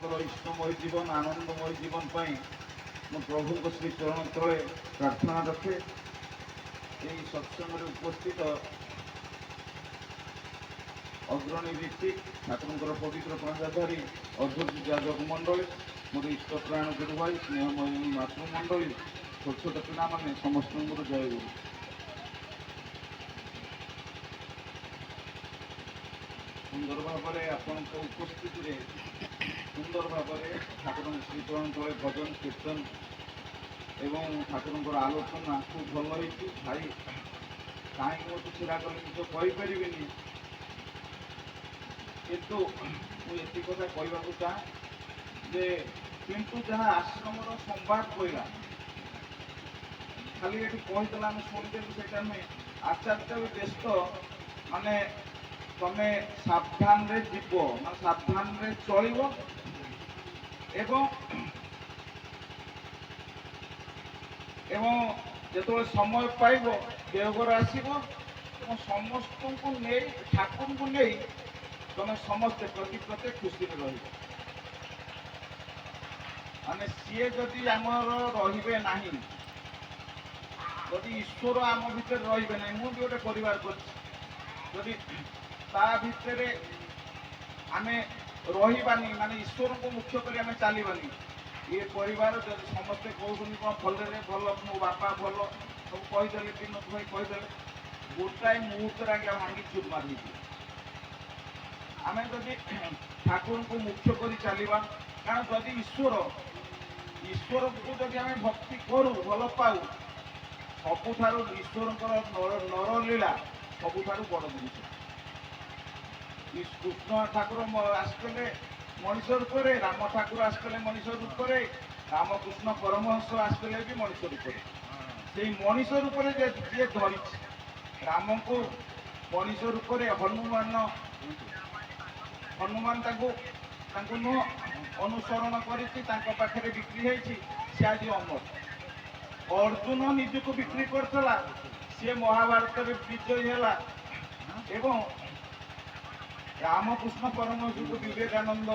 इष्टमय जीवन आनंदमय जीवन मो प्रभु को श्री चरण तले प्रार्थना रखे। यही सत्संग उपस्थित अग्रणी ऋतिक ठाकुर पवित्र प्राणाधारी अध्यक्ष जाजक मंडली मोर इष्ट प्राण गुरु भाई स्नेहमयी मातृमंडली छोट छोट पिला मैंने समस्त जय गुरु। सुंदर भाव आपण उपस्थित सुंदर भाव ठाकुर श्रीचरण तले भजन कीर्तन एवं ठाकुर आलोचना खूब भल हो भाई कहीं मत छड़ा कले किसी कहीपरि किंतु मुझे कथा कहवाक चाहे किंतु जहाँ आश्रम संवाद कहला खाली ये कहीदेला आम शुणीदेलु से आचार्य भी व्यस्त माने तमे सावधान रे जीव मैं सावधान रे चल जो समय पाइब देवघर आसब समस्त को नहीं ठाकुर को नहीं तुम समस्ते प्रति प्रत्येक खुशी में रही माने सी जदि आमर रे ना जदि ईश्वर आम भितर रे ना मुझे गोटे परिवार करी भितर आम रही माने ईश्वर को मुख्य कर आम चलवानी ये परिवार जब समस्ते कहते कौन भल भल मो बापा भल सब कहीदे विनोद भाई कहीदे गोटाए मुहूर्त आगे भांगी चूर मार आम जदि ठाकुर को मुख्य कर चलवा कारण जदि ईश्वर को जदि आम भक्ति करूँ भल पाऊ सबुठार ईश्वर नरलीला सबुठार बड़ जिनिस कृष्ण ठाकुर आसते मनीष रूप में राम ठाकुर आसते मनीष रूप में रामकृष्ण परमहंस आसते भी मनीष रूप से मनीष रूप में जी धरी राम को मनीष रूप में हनुमान अनुसरण कर बिक्री होती सी आज अमर अर्जुन निजक बिक्री करता सी महाभारत में विजयी है रामकृष्ण परमहंस को विवेकानंद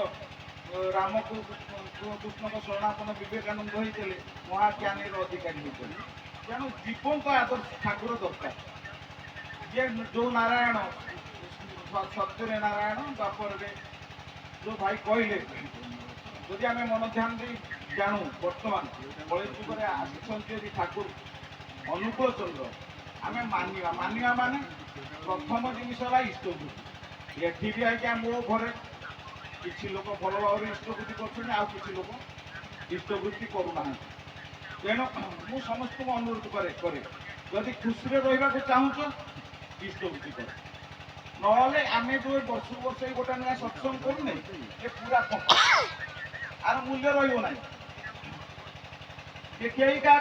राम को कृष्ण को शरणापन विवेकानंद होते महाज्ञानी अधिकारी होते तेणु जीवन तो आदर्श ठाकुर दरकार जे जो नारायण सत्य नारायण द्वापर जो भाई कहले जदि आम मन ध्यान दे जानू बर्तमान कलि जुगे आसी ठाकुर अनुकूल चंद्र आम मानिवा माने प्रथम जिनिस इष्टवृत्ति एटी भी आज्ञा मो घर किसी लोग भल भाव इष्टवृत्ति कर लोग इष्टवृत्ति करूना तेणु मु समस्त को अनुरोध करे जदि खुशी रहा चाहूच इष्टवृत्ति कर ना आम जो वर्ष वर्ष गोटे नुआ सत्संग करूने ये पूरा आर मूल्य रहा कहीं क्या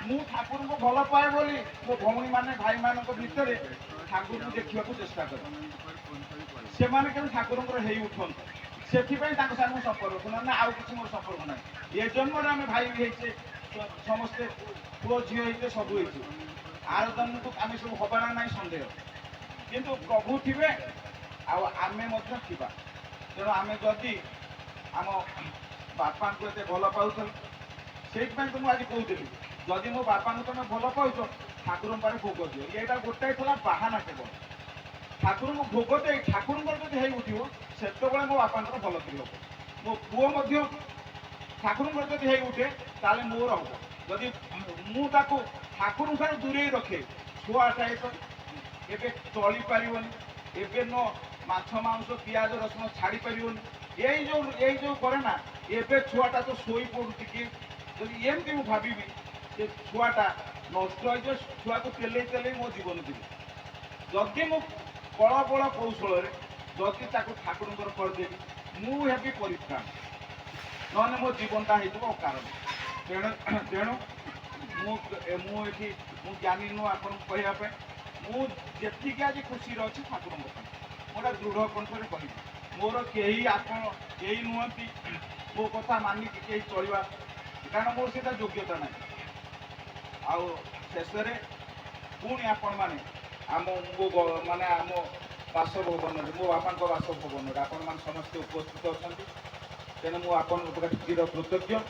मु ठाकुर को भल पाए बोली मो भौणी मैंने भाई मान भितर ठाकुर को देखा चेष्टा कर से मैंने केवल ठाकुर उठन से संपर्क ना आउ कि मोर संपर्क ना ये जन्म आम भाई भी समस्ते पुओ झी होते सब आर जन्म को आम सब हबाना ना सन्देह किंतु प्रभु थे आम था तेणु आम जदि आम बापा को ये भल पाऊल से तो मुझे कहती जदि मो बापा को तुम भल पाच ठाकुर भोग दियो ये गोटाए था बाहाना केवल ठाकुर को भोग दे ठाकुर जब हो उठो से मो बापा भल थी मो पुओ ठाकुर जब हो उठे ताले मोर हम जदि मुझे ठाकुर ठार दूरे रखे छुआटाए तो एवं चली पार एवं न माछ मांस पिज रसुण छाड़ी पार यही जो करे ना एवं छुआटा तो शोई पड़ू टी जदि एमती मुझे भावी जे छुआटा नष्ट हो छुआ को तेल तेल मो जीवन जीव जदि मु बड़ बड़ कौशल जदि ठाकुर करदेवी मुझे परित्राण ना मो जीवनटा हो कारण तेणु मुझे ज्ञानी नु आपन कहवाई मुझे आज खुशी अच्छी ठाकुर मोटा दृढ़ कंठर कह मोर कहीं कहीं नुहति मो कथा मानिक कहीं चलवा कारण मोर से योग्यता ना शेष पुणी आपण मैंने आम मो माने आम बासभवन मो बापा बासभवन आपण मैंने समस्ते उपस्थित अच्छा ତେଣୁ ମୁଁ ଆପଣଙ୍କ ପ୍ରତି ଚିର କୃତଜ୍ଞ।